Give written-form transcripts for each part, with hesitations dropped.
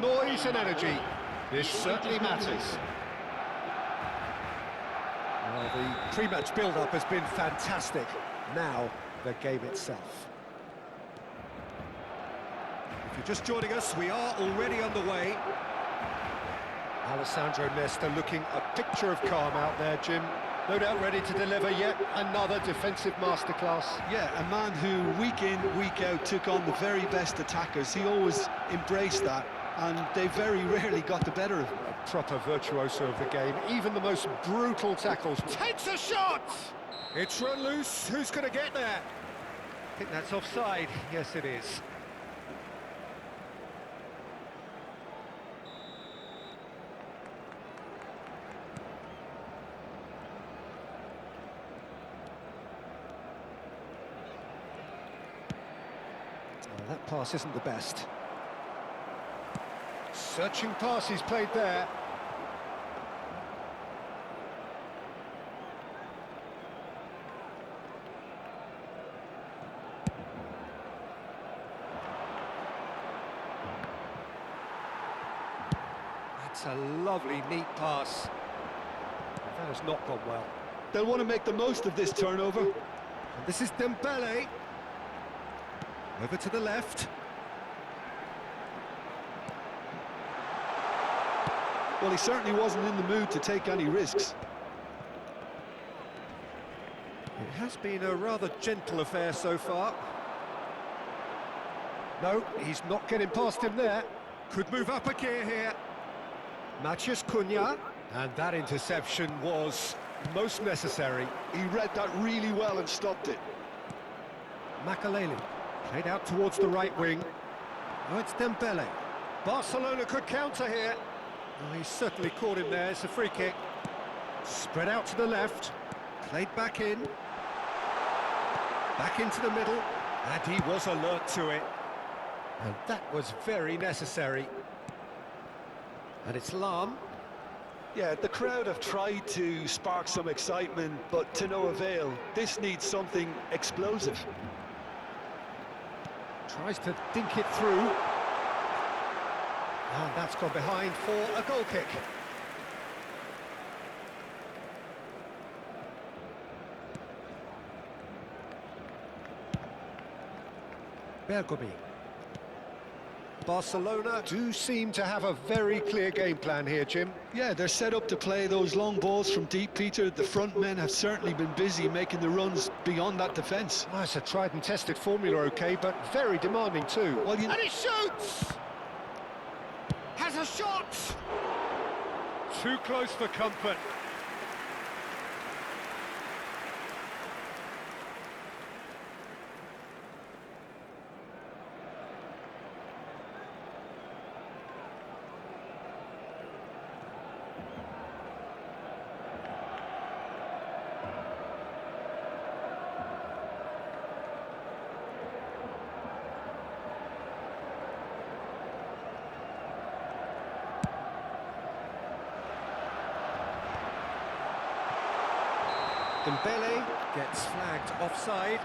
noise and energy. This certainly matters. Well, the pre-match build-up has been fantastic. Now, the game itself. If you're just joining us, we are already underway. Alessandro Nesta looking a picture of calm out there, Jim. No doubt ready to deliver yet another defensive masterclass. Yeah, a man who week in, week out took on the very best attackers. He always embraced that, and they very rarely got the better of him. A proper virtuoso of the game. Even the most brutal tackles. Takes a shot! It's run loose. Who's going to get there? I think that's offside. Yes, it is. Well, that pass isn't the best. Searching pass he's played there. That's a lovely, neat pass. That has not gone well. They'll want to make the most of this turnover. And this is Dembele. Over to the left. Well, he certainly wasn't in the mood to take any risks. It has been a rather gentle affair so far. No, he's not getting past him there. Could move up a gear here. Matheus Cunha. And that interception was most necessary. He read that really well and stopped it. Makaleli. Played out towards the right wing. Oh, it's Dembele. Barcelona could counter here. Oh, he's certainly caught him there. It's a free kick. Spread out to the left. Played back in. Back into the middle. And he was alert to it. And that was very necessary. And it's Lahm. Yeah, the crowd have tried to spark some excitement, but to no avail. This needs something explosive. Tries to dink it through. And that's gone behind for a goal kick. Bergomi. Barcelona do seem to have a very clear game plan here, Jim. Yeah, they're set up to play those long balls from deep, Peter. The front men have certainly been busy making the runs beyond that defence. Well, it's a tried and tested formula, okay, but very demanding too. Well, And he shoots! Has a shot! Too close for comfort. Dembele gets flagged offside.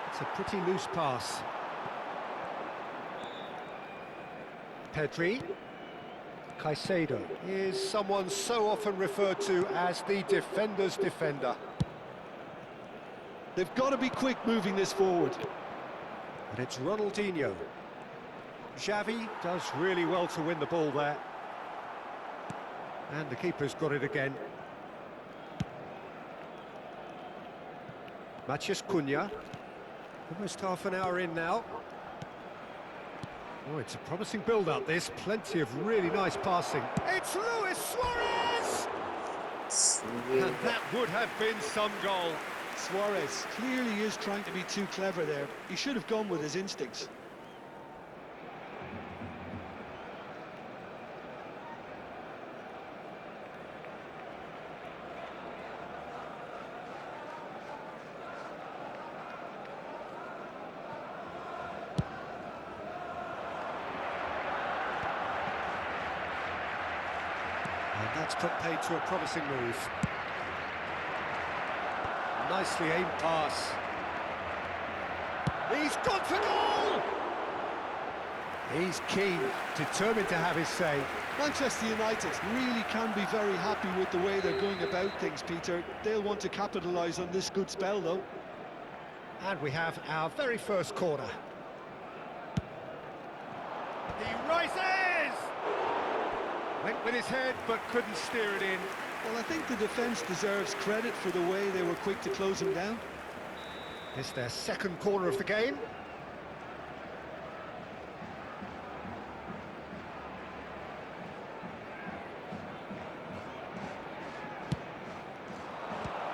It's a pretty loose pass. Pedri. Caicedo is someone so often referred to as the defender's defender. They've got to be quick moving this forward. And it's Ronaldinho. Xavi does really well to win the ball there. And the keeper's got it again. Matheus Cunha. Almost half an hour in now. Oh, it's a promising build-up, this. Plenty of really nice passing. It's Luis Suarez! And that would have been some goal. Suarez clearly is trying to be too clever there. He should have gone with his instincts. And that's put paid to a promising move. Nicely aimed pass. He's gone for goal! He's keen, determined to have his say. Manchester United really can be very happy with the way they're going about things, Peter. They'll want to capitalise on this good spell, though. And we have our very first corner. He rises! Went with his head, but couldn't steer it in. Well, I think the defence deserves credit for the way they were quick to close him down. It's their second corner of the game.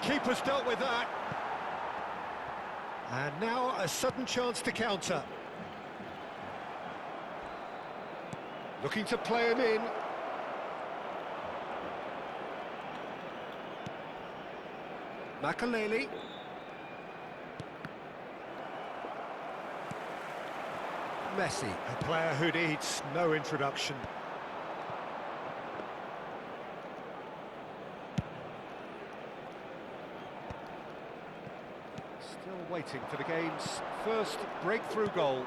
Keeper's dealt with that. And now a sudden chance to counter. Looking to play him in. Makaleli. Messi, a player who needs no introduction. Still waiting for the game's first breakthrough goal.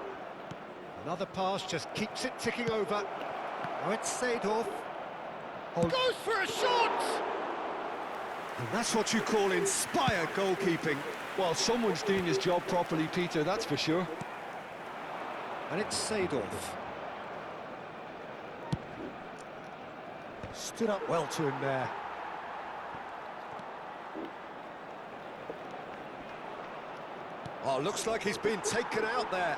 Another pass just keeps it ticking over. Now it's Seedorf. Oh, Goes for a shot! and that's what you call inspired goalkeeping. Well, someone's doing his job properly, Peter, that's for sure. And it's Seedorf. Stood up well to him there. Oh, looks like he's been taken out there.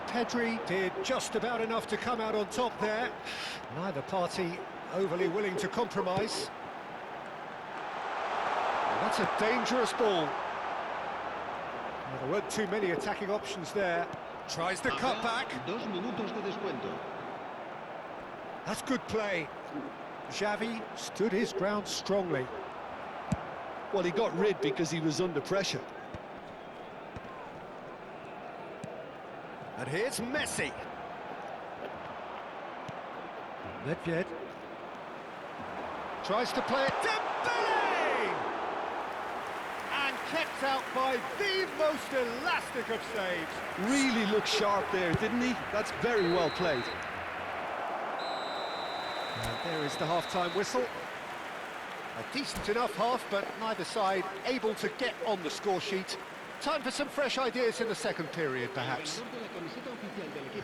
Pedri did just about enough to come out on top there. Neither party overly willing to compromise. And that's a dangerous ball. Well, there weren't too many attacking options there. Tries the cutback. 2 minutos de descuento. That's good play. Xavi stood his ground strongly. Well, he got rid because he was under pressure. And here's Messi. Nedved tries to play it. Dembele! And kept out by the most elastic of saves. Really looked sharp there, didn't he? That's very well played. And there is the half-time whistle. A decent enough half, but neither side able to get on the score sheet. Time for some fresh ideas in the second period, perhaps.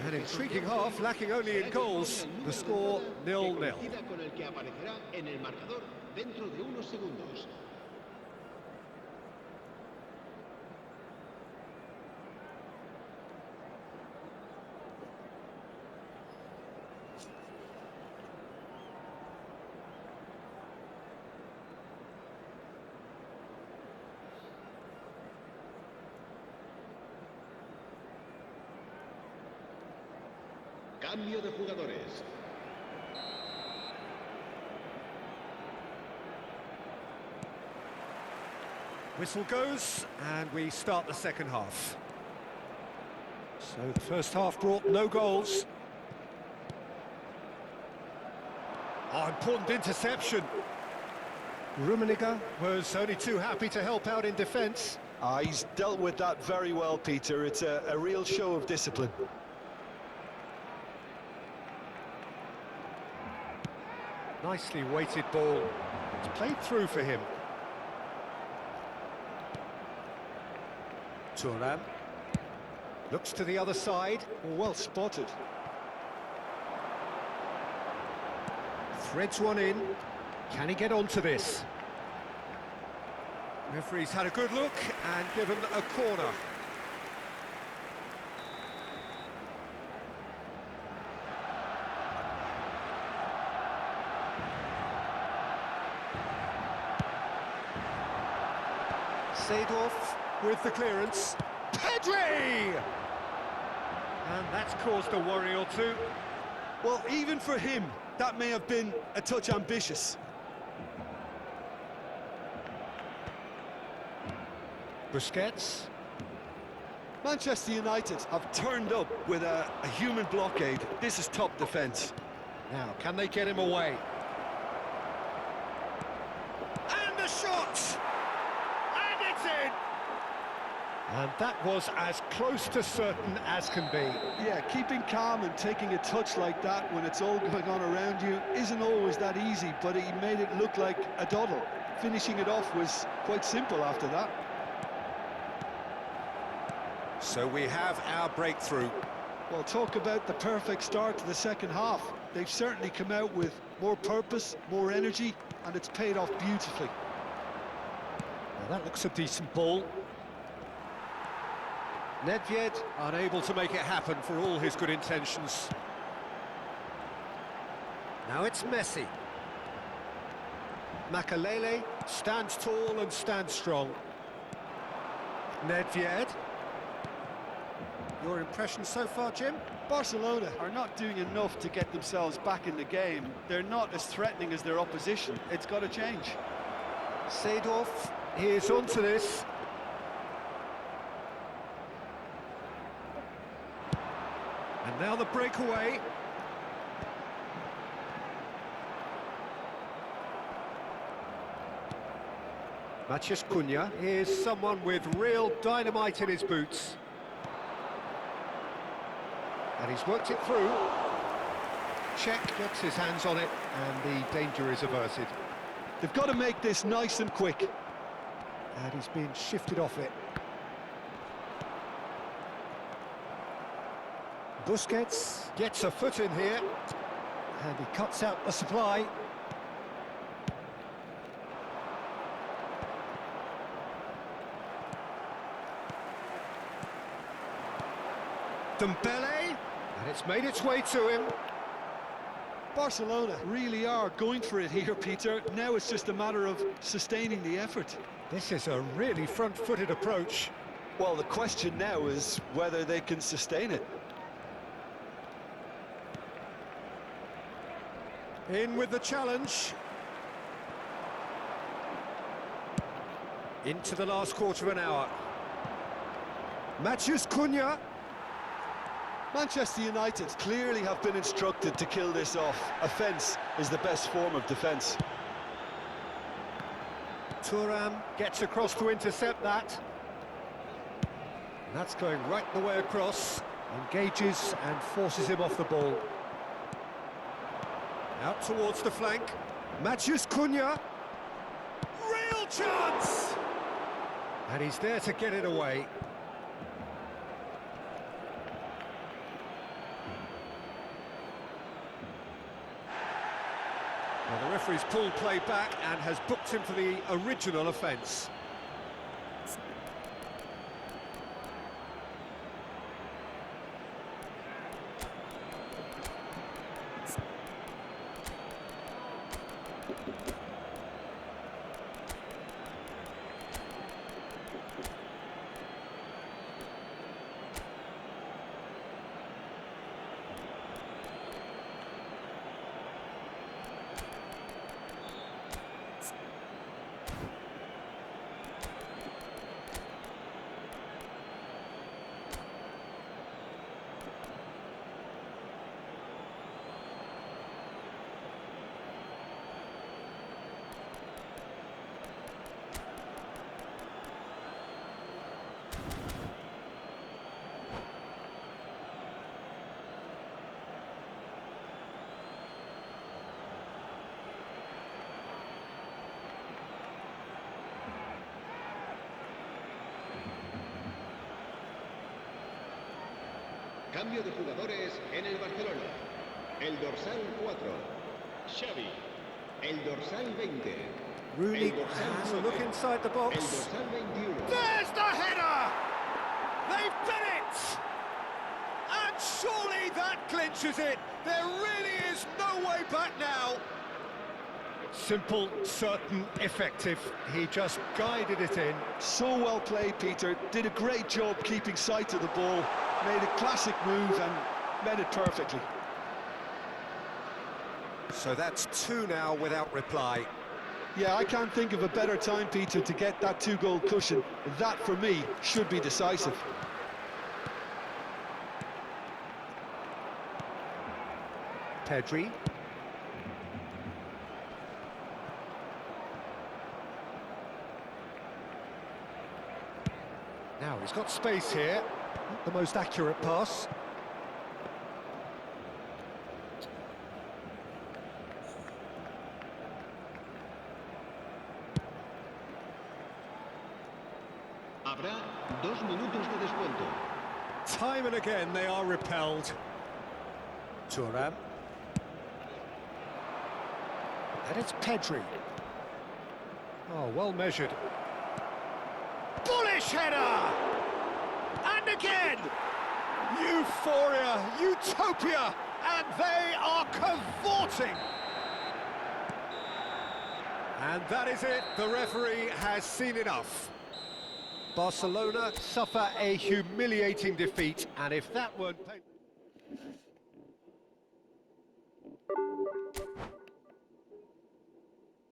An intriguing half, lacking only in goals. The score 0-0. Con el que aparecerá en el marcador dentro de unos segundos. Cambio de jugadores. Whistle goes, and we start the second half. So the first half brought no goals. Oh, important interception. Rummenigge was only too happy to help out in defence. He's dealt with that very well, Peter. It's a real show of discipline. Nicely weighted ball. It's played through for him. Thuram looks to the other side. Well spotted. Threads one in. Can he get onto this? Referee's had a good look and given a corner. Seedorf with the clearance. Pedri! And that's caused a worry or two. Well, even for him, that may have been a touch ambitious. Busquets. Manchester United have turned up with a human blockade. This is top defence. Now, can they get him away? it's in! And that was as close to certain as can be. Yeah, keeping calm and taking a touch like that when it's all going on around you isn't always that easy, but he made it look like a doddle. Finishing it off was quite simple after that. So we have our breakthrough. Well, talk about the perfect start to the second half. They've certainly come out with more purpose, more energy, and it's paid off beautifully. Well, that looks a decent ball. Nedved unable to make it happen for all his good intentions. Now it's Messi. Makalele stands tall and stands strong. Nedved. Your impression so far, Jim? Barcelona are not doing enough to get themselves back in the game. They're not as threatening as their opposition. It's got to change. Seedorf is onto this. And now the breakaway. Matheus Cunha is someone with real dynamite in his boots. And he's worked it through. Cech gets his hands on it, and the danger is averted. They've got to make this nice and quick. And he's being shifted off it. Busquets gets a foot in here, and he cuts out the supply. Dembele, and it's made its way to him. Barcelona really are going for it here, Peter. Now it's just a matter of sustaining the effort. This is a really front-footed approach. Well, the question now is whether they can sustain it. In with the challenge. Into the last quarter of an hour. Matheus Cunha. Manchester United clearly have been instructed to kill this off. Offence is the best form of defence. Thuram gets across to intercept that. And that's going right the way across. Engages and forces him off the ball. Out towards the flank. Matheus Cunha. Real chance! And he's there to get it away. Well, the referee's pulled play back and has booked him for the original offence. Cambio de jugadores en el Barcelona. El dorsal 4, Xavi. El dorsal 20. Rooney El dorsal has a 9. look inside the El box. dorsal 21. There's the header! They've done it! And surely that clinches it. There really is no way back now. Simple, certain, effective. He just guided it in. So well played, Peter. Did a great job keeping sight of the ball. Made a classic move and made it perfectly. So that's two now without reply. Yeah, I can't think of a better time, Peter, to get that two-goal cushion. That, for me, should be decisive. Pedri. Now he's got space here. Not the most accurate pass. Habrá 2 minutos de descuento. Time and again they are repelled. Thuram. And it's Pedri. Oh, well measured. Bullish header! And again! Euphoria, utopia, and they are cavorting! And that is it, the referee has seen enough. Barcelona suffer a humiliating defeat, and if that weren't...